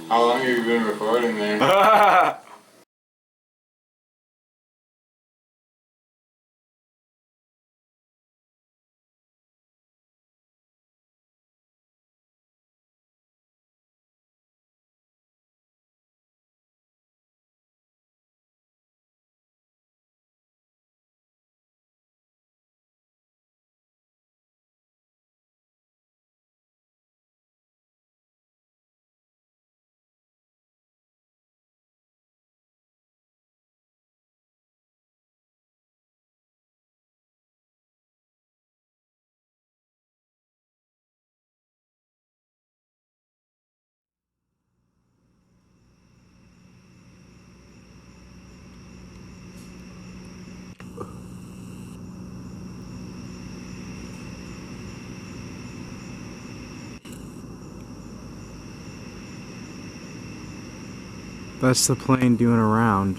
How long have you been recording there? That's the plane doing a round.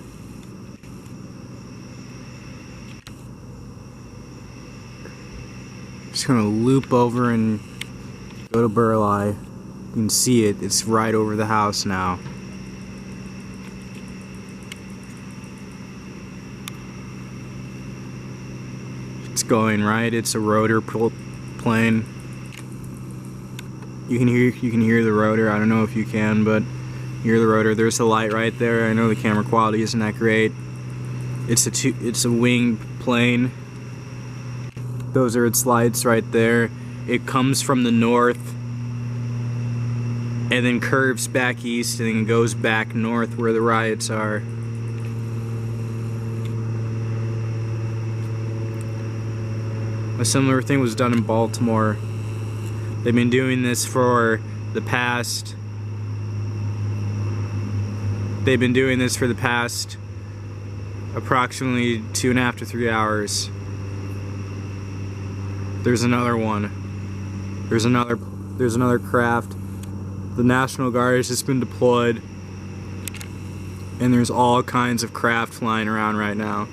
Just gonna loop over and go to Burleigh. You can see it, it's right over the house now. It's going right, it's a rotor plane. You can hear the rotor, I don't know if you can, but hear the rotor. There's the light right there. I know the camera quality isn't that great. It's a winged plane. Those are its lights right there. It comes from the north and then curves back east and then goes back north where the riots are. A similar thing was done in Baltimore. They've been doing this for the past approximately 2.5 to 3 hours. There's another one. There's another craft. The National Guard has just been deployed, and there's all kinds of craft flying around right now.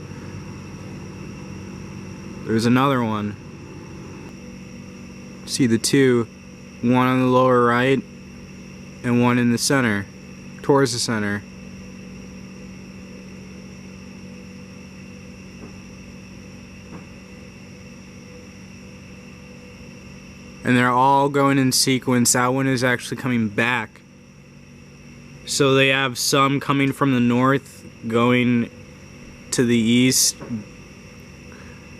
There's another one. See the two, one on the lower right and one in the center, towards the center. And they're all going in sequence. That one is actually coming back. So they have some coming from the north going to the east,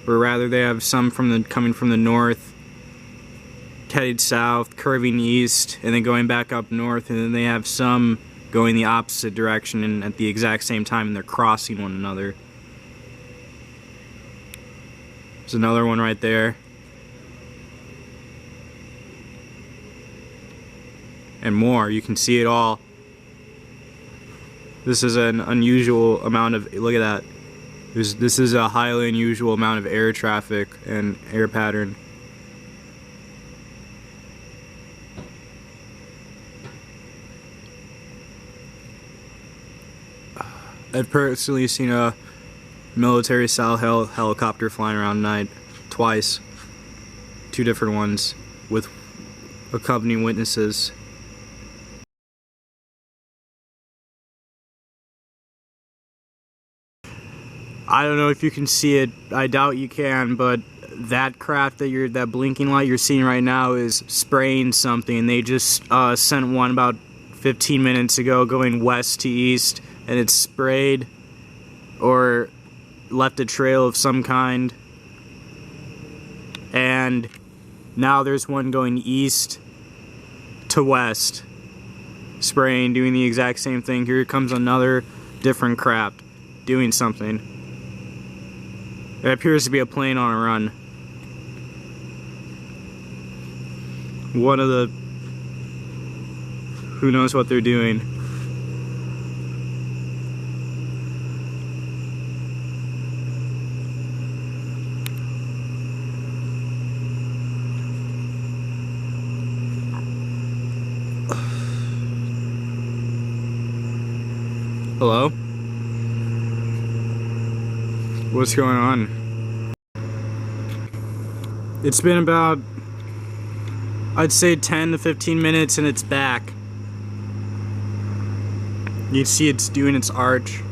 or rather they have some coming from the north headed south, curving east, and then going back up north, and then they have some going the opposite direction and at the exact same time, and they're crossing one another. There's another one right there. And more, you can see it all. This is an unusual amount of, look at that. This is a highly unusual amount of air traffic and air pattern. I've personally seen a military style helicopter flying around at night twice. 2 different ones with accompanying witnesses. I don't know if you can see it, I doubt you can, but that craft that blinking light you're seeing right now is spraying something. They just sent one about 15 minutes ago going west to east, and it sprayed or left a trail of some kind. And now there's one going east to west, spraying, doing the exact same thing. Here comes another different craft doing something. It appears to be a plane on a run. One of the... who knows what they're doing. Hello? What's going on? It's been about, I'd say 10 to 15 minutes and it's back. You can see it's doing its arch.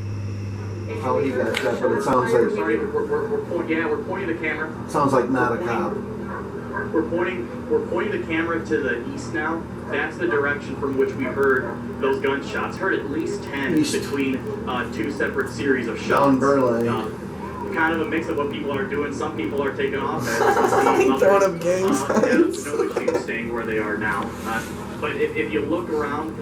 How he got that, but it sounds like We're pointing the camera. sounds like not a cop. We're pointing the camera to the east now. That's the direction from which we heard those gunshots. Heard at least 10 East. between two separate series of shots. Down Burleigh. Kind of a mix of what people are doing. Some people are taking off. Throwing up gang signs. No issue staying where they are now. But if you look around,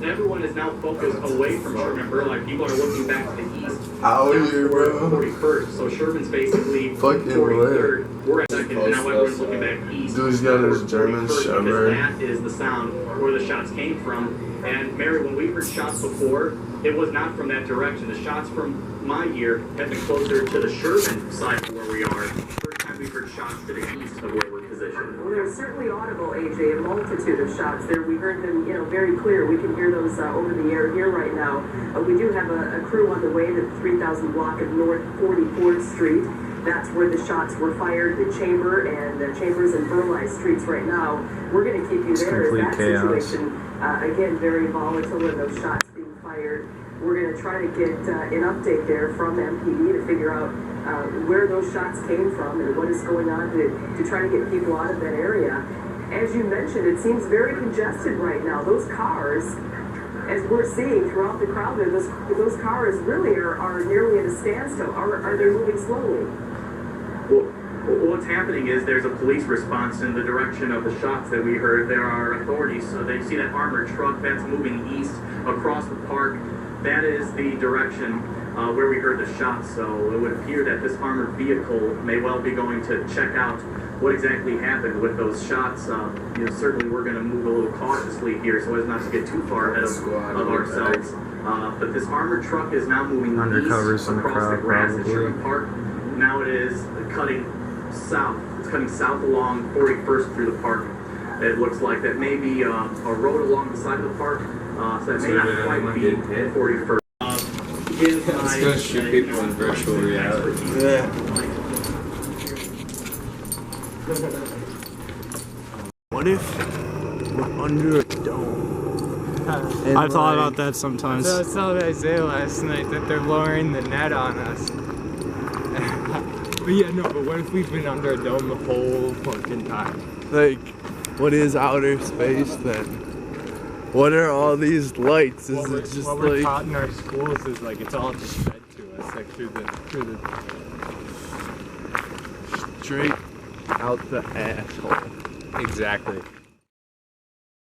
everyone is now focused away from Sherman and Burleigh. People are looking back to the east. How are you, bro? 41st. So Sherman's basically Fucking 43rd. We're at second, and now everyone's looking back east. Dude's got his German 41st, Shepherd. because that is the sound where the shots came from. And Mary, when we heard shots before, it was not from that direction. The shots from my year have been closer to the Sherman side of where we are. First time we heard shots to the east of where we're positioned. Well, they're certainly audible, AJ. A multitude of shots there. We heard them, very clear. We can hear those over the air here right now. We do have a crew on the way to the 3000 block of North 44th Street. That's where the shots were fired, the Chamber and the Chambers and Burleigh streets right now. We're going to keep you there as that situation, again, very volatile and those shots being fired. We're going to try to get an update there from MPD to figure out where those shots came from and what is going on to try to get people out of that area. As you mentioned, it seems very congested right now. Those cars, as we're seeing throughout the crowd there, those cars really are nearly at a standstill. Are they moving slowly? Well, what's happening is there's a police response in the direction of the shots that we heard. There are authorities, so they see that armored truck that's moving east across the park. That is the direction where we heard the shots. So it would appear that this armored vehicle may well be going to check out what exactly happened with those shots. Certainly we're going to move a little cautiously here so as not to get too far ahead of ourselves. But this armored truck is now moving east across the grass at Sherman Park. Now it is cutting south. It's cutting south along 41st through the park. It looks like that may be a road along the side of the park. So that may not quite be 41st. It's gonna shoot people in virtual reality. Yeah. What if we're under a dome? I've thought about that sometimes. So I saw Isiah last night that they're lowering the net on us. But what if we've been under a dome the whole fucking time? Like, what is outer space then? What are all these lights? Is it just what we're like taught in our schools is like it's all just fed to us, like through the straight out the asshole? exactly.